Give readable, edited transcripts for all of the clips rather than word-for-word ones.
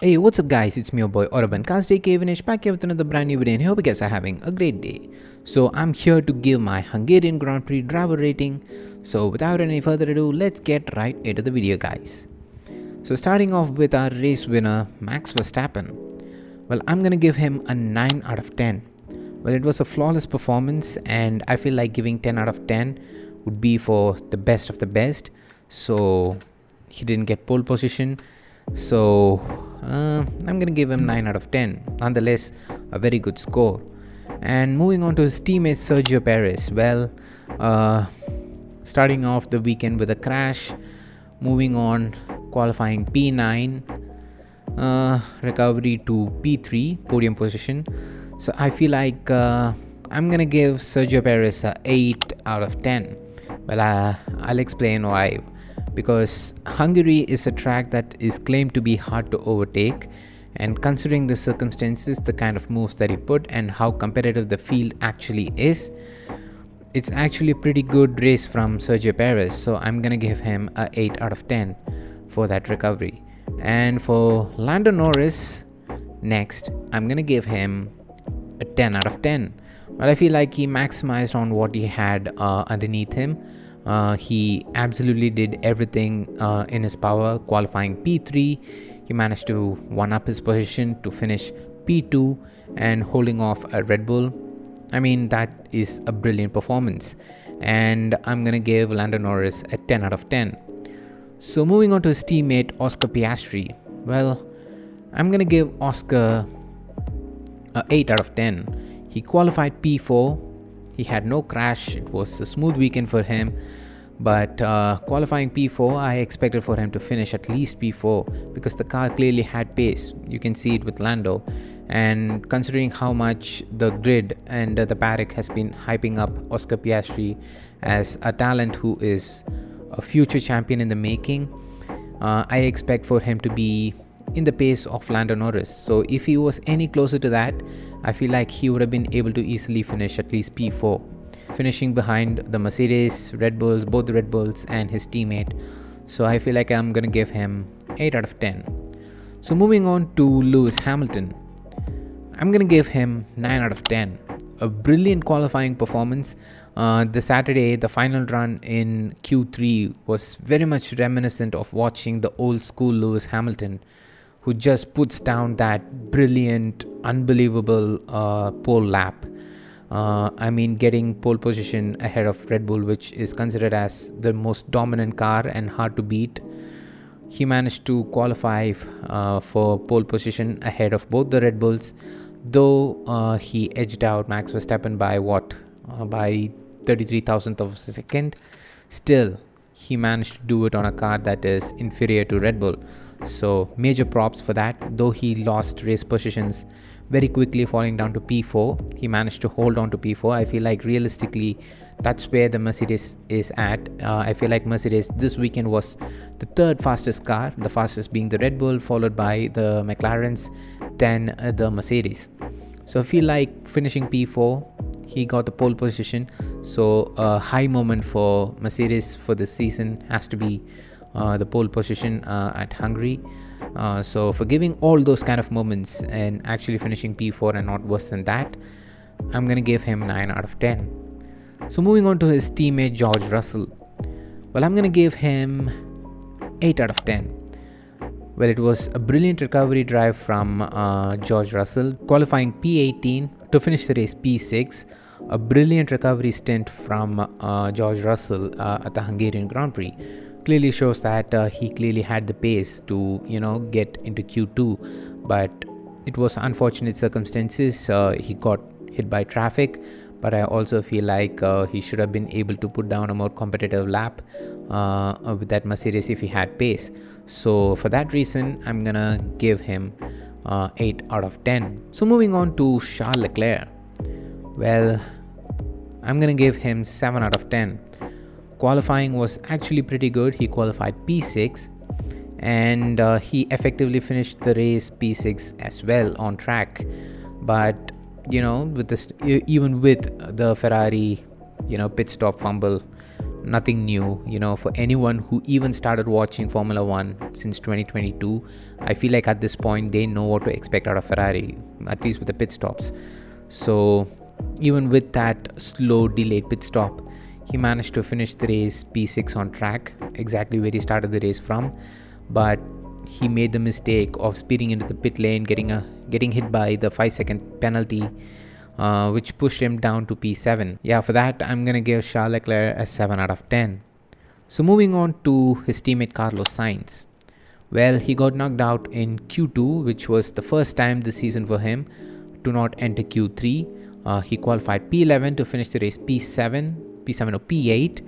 Hey, what's up guys, it's me your boy Orban Kazday back here with another brand new video and I hope you guys are having a great day. So I'm here to give my Hungarian Grand Prix driver rating. So without any further ado, let's get right into the video guys. So starting off with our race winner, Max Verstappen. Well, I'm gonna give him a 9 out of 10. Well, it was a flawless performance and I feel like giving 10 out of 10 would be for the best of the best. So he didn't get pole position. So I'm gonna give him 9 out of 10. Nonetheless, a very good score. And moving on to his teammate Sergio Perez. Well, starting off the weekend with a crash, moving on qualifying P9, recovery to P3, podium position. So I feel like I'm gonna give Sergio Perez a 8 out of 10. Well, I'll explain why. Because Hungary is a track that is claimed to be hard to overtake, and considering the circumstances, the kind of moves that he put and how competitive the field actually is, it's actually a pretty good race from Sergio Perez. So I'm gonna give him a 8 out of 10 for that recovery. And for Lando Norris, next I'm gonna give him a 10 out of 10. Well, I feel like he maximized on what he had underneath him. He absolutely did everything in his power. Qualifying P3, he managed to one-up his position to finish P2 and holding off a Red Bull. I mean, that is a brilliant performance, and I'm gonna give Lando Norris a 10 out of 10. So moving on to his teammate Oscar Piastri. Well, I'm gonna give Oscar a 8 out of 10. He qualified P4. He had no crash. It was a smooth weekend for him, but qualifying P4, I expected for him to finish at least P4 because the car clearly had pace. You can see it with Lando, and considering how much the grid and the paddock has been hyping up Oscar Piastri as a talent who is a future champion in the making, I expect for him to be in the pace of Lando Norris. So if he was any closer to that, I feel like he would have been able to easily finish at least P4, finishing behind the Mercedes, Red Bulls, both the Red Bulls and his teammate. So I feel like I'm gonna give him 8 out of 10. So moving on to Lewis Hamilton, I'm gonna give him 9 out of 10. A brilliant qualifying performance. The Saturday, the final run in Q3 was very much reminiscent of watching the old school Lewis Hamilton, who just puts down that brilliant, unbelievable pole lap. I mean, getting pole position ahead of Red Bull, which is considered as the most dominant car and hard to beat. He managed to qualify for pole position ahead of both the Red Bulls, though he edged out Max Verstappen by by 33 thousandth of a second. Still, he managed to do it on a car that is inferior to Red Bull. So major props for that. Though he lost race positions very quickly, falling down to P4, he managed to hold on to P4. I feel like realistically that's where the Mercedes is at. I feel like Mercedes this weekend was the third fastest car, the fastest being the Red Bull, followed by the McLarens, then the Mercedes. So I feel like finishing P4, he got the pole position. So a high moment for Mercedes for this season has to be the pole position at Hungary. So for giving all those kind of moments and actually finishing P4 and not worse than that, I'm gonna give him 9 out of 10. So moving on to his teammate George Russell. Well, I'm gonna give him 8 out of 10. Well, it was a brilliant recovery drive from George Russell, qualifying P18 to finish the race P6. A brilliant recovery stint from George Russell at the Hungarian Grand Prix. Clearly shows that he clearly had the pace to, get into Q2, but it was unfortunate circumstances. He got hit by traffic, but I also feel like he should have been able to put down a more competitive lap with that Mercedes if he had pace. So for that reason, I'm gonna give him 8 out of 10. So moving on to Charles Leclerc. Well, I'm gonna give him 7 out of 10. Qualifying was actually pretty good. He qualified P6 and he effectively finished the race P6 as well on track. But with this, even with the Ferrari pit stop fumble nothing new. For anyone who even started watching Formula 1 since 2022, I feel like at this point they know what to expect out of Ferrari, at least with the pit stops. So even with that slow delayed pit stop, he managed to finish the race P6 on track, exactly where he started the race from. But he made the mistake of speeding into the pit lane, getting hit by the 5-second penalty, which pushed him down to P7. Yeah, for that I'm gonna give Charles Leclerc a 7 out of 10. So moving on to his teammate Carlos Sainz. Well, he got knocked out in Q2, which was the first time this season for him to not enter Q3. He qualified P11 to finish the race P7 or P8.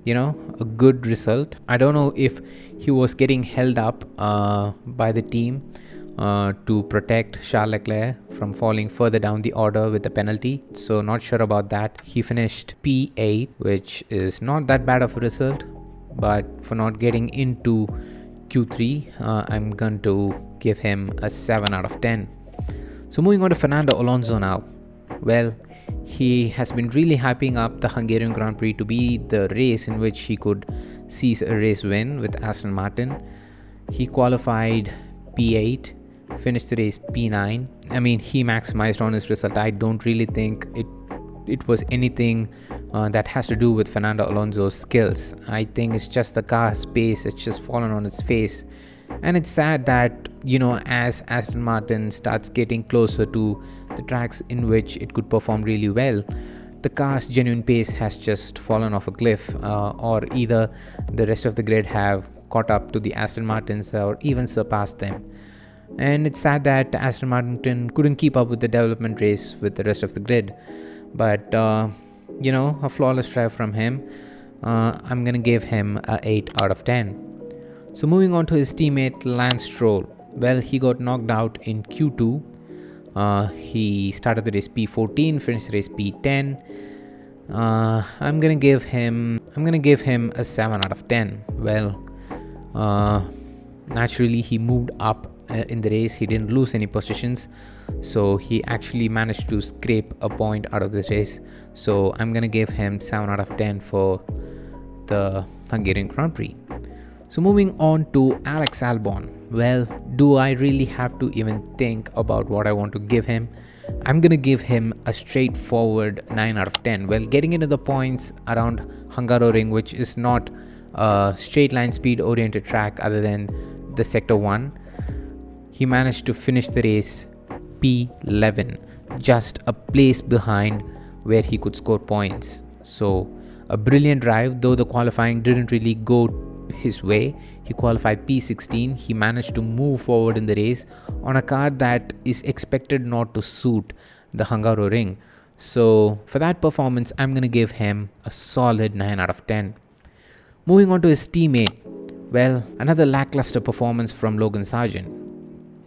A good result. I don't know if he was getting held up by the team to protect Charles Leclerc from falling further down the order with the penalty. So not sure about that. He finished P8, which is not that bad of a result, but for not getting into Q3, I'm going to give him a 7 out of 10. So moving on to Fernando Alonso now. Well, he has been really hyping up the Hungarian Grand Prix to be the race in which he could seize a race win with Aston Martin. He qualified P8, finished the race P9. I mean, he maximized on his result. I don't really think it was anything that has to do with Fernando Alonso's skills. I think it's just the car's pace. It's just fallen on its face. And it's sad that, as Aston Martin starts getting closer to the tracks in which it could perform really well, the car's genuine pace has just fallen off a cliff, or either the rest of the grid have caught up to the Aston Martins or even surpassed them. And it's sad that Aston Martin couldn't keep up with the development race with the rest of the grid. But, a flawless drive from him. I'm going to give him a 8 out of 10. So moving on to his teammate Lance Stroll. Well, he got knocked out in Q2. He started the race P14, finished the race P10. I'm gonna give him a 7 out of 10. Well, naturally he moved up in the race. He didn't lose any positions, so he actually managed to scrape a point out of this race. So I'm gonna give him 7 out of 10 for the Hungarian Grand Prix. So moving on to Alex Albon. Well, do I really have to even think about what I want to give him? I'm gonna give him a straightforward 9 out of 10. Well, getting into the points around Hungaroring, which is not a straight line speed oriented track other than the sector 1, he managed to finish the race P11, just a place behind where he could score points. So a brilliant drive, though the qualifying didn't really go his way. He qualified P16. He managed to move forward in the race on a car that is expected not to suit the Hungaroring. So for that performance, I'm going to give him a solid 9 out of 10. Moving on to his teammate. Well, another lackluster performance from Logan Sargeant.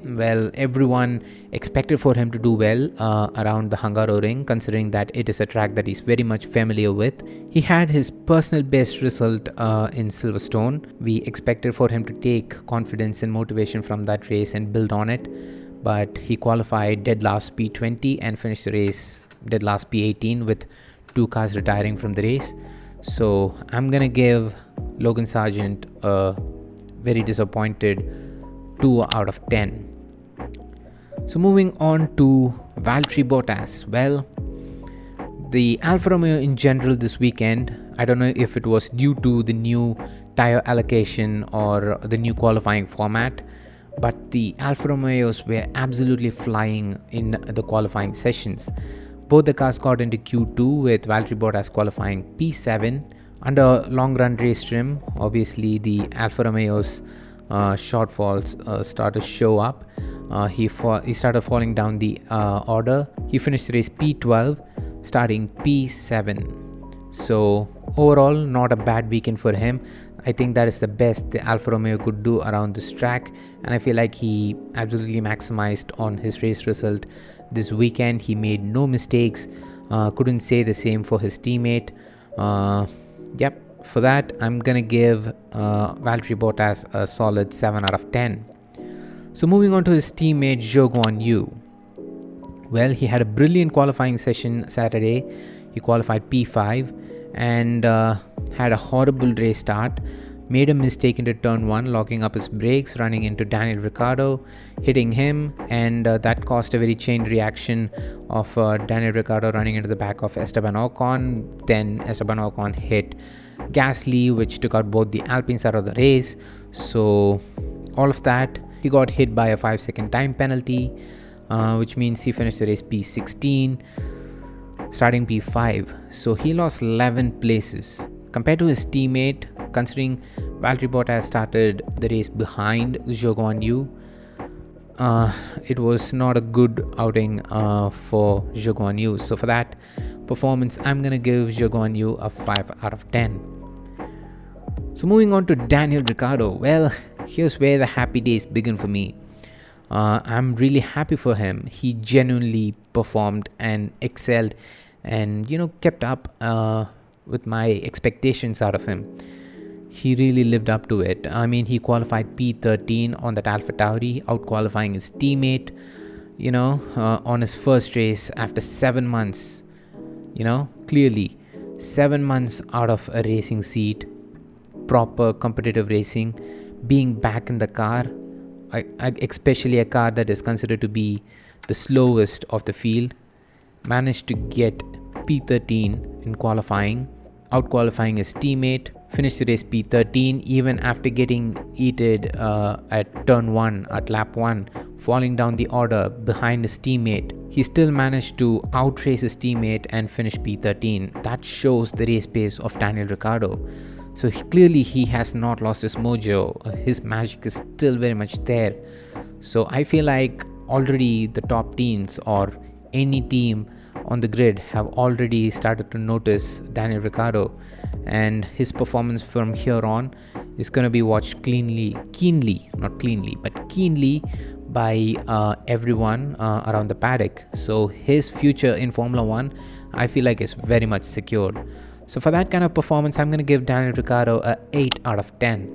Well, everyone expected for him to do well around the Hungaroring, considering that it is a track that he's very much familiar with. He had his personal best result in Silverstone. We expected for him to take confidence and motivation from that race and build on it, but he qualified dead last P20 and finished the race dead last P18 with 2 cars retiring from the race. So I'm gonna give Logan Sargeant a very disappointed 2 out of 10. So moving on to Valtteri Bottas. Well, the Alfa Romeo in general this weekend, I don't know if it was due to the new tire allocation or the new qualifying format, but the Alfa Romeos were absolutely flying in the qualifying sessions. Both the cars got into Q2 with Valtteri Bottas qualifying P7. Under long run race trim, obviously the Alfa Romeos shortfalls start to show up. He started falling down the order. He finished the race P12, starting P7. So overall, not a bad weekend for him. I think that is the best the Alfa Romeo could do around this track, and I feel like he absolutely maximized on his race result this weekend. He made no mistakes. Couldn't say the same for his teammate. Yep. For that, I'm gonna give Valtteri Bottas a solid 7 out of 10. So moving on to his teammate Zhou Guanyu. Well, he had a brilliant qualifying session Saturday. He qualified P5 and had a horrible race start, made a mistake into turn 1, locking up his brakes, running into Daniel Ricciardo, hitting him, and that caused a very chain reaction of Daniel Ricciardo running into the back of Esteban Ocon. Then Esteban Ocon hit Gasly, which took out both the Alpines out of the race. So all of that, he got hit by a 5-second time penalty, which means he finished the race P16, starting P5. So he lost 11 places compared to his teammate. Considering Valtteri Bottas started the race behind Zhou Guanyu, it was not a good outing for Zhou Guanyu. So for that performance, I'm gonna give Zhou Guanyu a 5 out of 10. So moving on to Daniel Ricciardo. Well, here's where the happy days begin for me. I'm really happy for him. He genuinely performed and excelled, and kept up with my expectations out of him. He really lived up to it. I mean, he qualified P13 on that AlphaTauri, out qualifying his teammate, on his first race after 7 months. Clearly 7 months out of a racing seat, proper competitive racing, being back in the car, especially a car that is considered to be the slowest of the field, managed to get P13 in qualifying, out qualifying his teammate, finished the race P13 even after getting heated at turn 1 at lap 1, falling down the order behind his teammate. He still managed to outrace his teammate and finish P13. That shows the race pace of Daniel Ricciardo. So clearly he has not lost his mojo. His magic is still very much there. So I feel like already the top teams or any team on the grid have already started to notice Daniel Ricciardo, and his performance from here on is going to be watched keenly by everyone around the paddock. So his future in Formula 1, I feel like, is very much secured. So for that kind of performance, I'm going to give Daniel Ricciardo a 8 out of 10.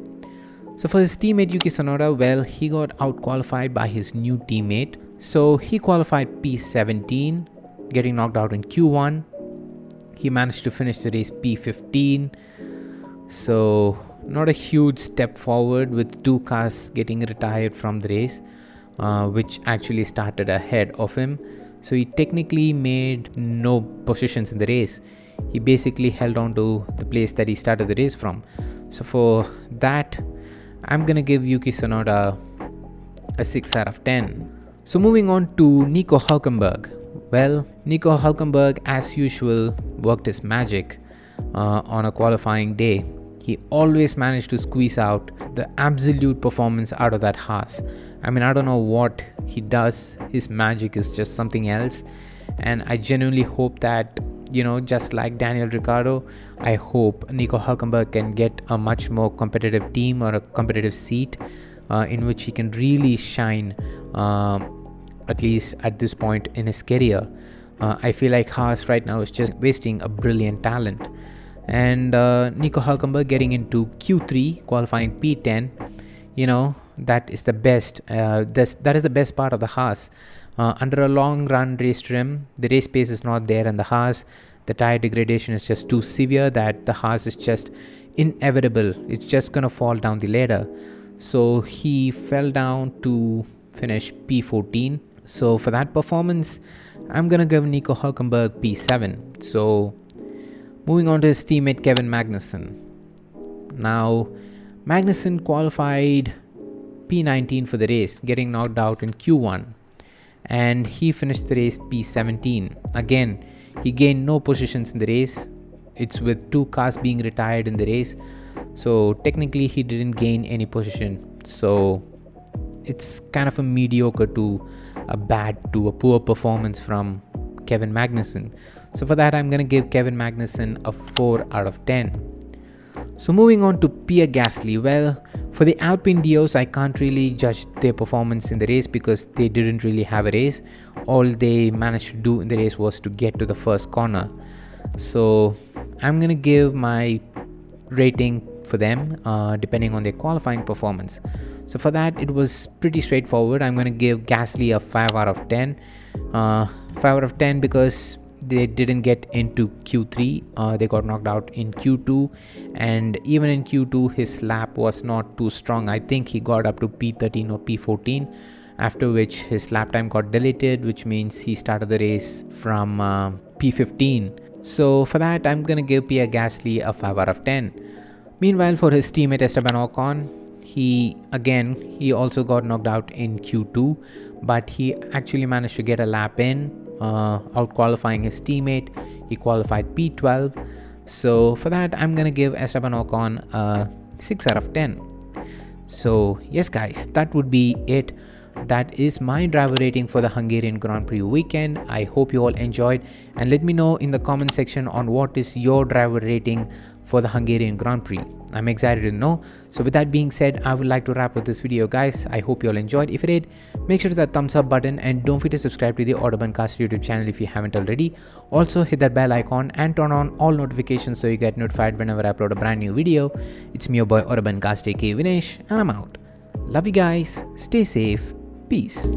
So for his teammate Yuki Tsunoda, well, he got out qualified by his new teammate. So he qualified P17, getting knocked out in Q1. He managed to finish the race P15. So not a huge step forward, with 2 cars getting retired from the race, which actually started ahead of him. So he technically made no positions in the race. He basically held on to the place that he started the race from. So for that, I'm gonna give Yuki Tsunoda a 6 out of 10. So moving on to Nico Hülkenberg. Well, Nico Hülkenberg, as usual, worked his magic on a qualifying day. He always managed to squeeze out the absolute performance out of that Haas. I mean, I don't know what he does. His magic is just something else. And I genuinely hope that, just like Daniel Ricciardo, I hope Nico Hülkenberg can get a much more competitive team or a competitive seat in which he can really shine, at least at this point in his career. I feel like Haas right now is just wasting a brilliant talent. And Nico Hülkenberg getting into Q3, qualifying P10, that is the best. That is the best part of the Haas. Under a long run race trim, the race pace is not there, and the Haas, the tire degradation is just too severe that the Haas is just inevitable. It's just gonna fall down the ladder. So he fell down to finish P14. So for that performance, I'm gonna give Nico Hülkenberg P7. So moving on to his teammate Kevin Magnussen. Now, Magnussen qualified P19 for the race, getting knocked out in Q1, and he finished the race P17. Again, he gained no positions in the race. It's with 2 cars being retired in the race, so technically he didn't gain any position. So it's kind of a mediocre to a bad to a poor performance from Kevin Magnussen. So for that, I'm going to give Kevin Magnussen a 4 out of 10. So moving on to Pierre Gasly. Well, for the Alpine Dios, I can't really judge their performance in the race because they didn't really have a race. All they managed to do in the race was to get to the first corner. So I'm going to give my rating for them depending on their qualifying performance. So for that, it was pretty straightforward. I'm going to give Gasly a 5 out of 10. 5 out of 10 because they didn't get into Q3. They got knocked out in Q2, and even in Q2 his lap was not too strong. I think he got up to P13 or P14, after which his lap time got deleted, which means he started the race from P15. So for that, I'm gonna give Pierre Gasly a 5 out of 10. Meanwhile, for his teammate Esteban Ocon, he also got knocked out in Q2, but he actually managed to get a lap in, out qualifying his teammate. He qualified P12. So for that, I'm gonna give Esteban Ocon a 6 out of 10. So yes guys, that would be it. That is my driver rating for the Hungarian Grand Prix weekend. I hope you all enjoyed, and let me know in the comment section on what is your driver rating for the Hungarian Grand Prix. I'm excited to know. So with that being said, I would like to wrap up this video guys. I hope you all enjoyed. If you did, make sure to hit that thumbs up button, and don't forget to subscribe to the ALBON YouTube channel if you haven't already. Also hit that bell icon and turn on all notifications so you get notified whenever I upload a brand new video. It's me, your boy ALBON aka Vinesh, and I'm out. Love you guys, stay safe, peace.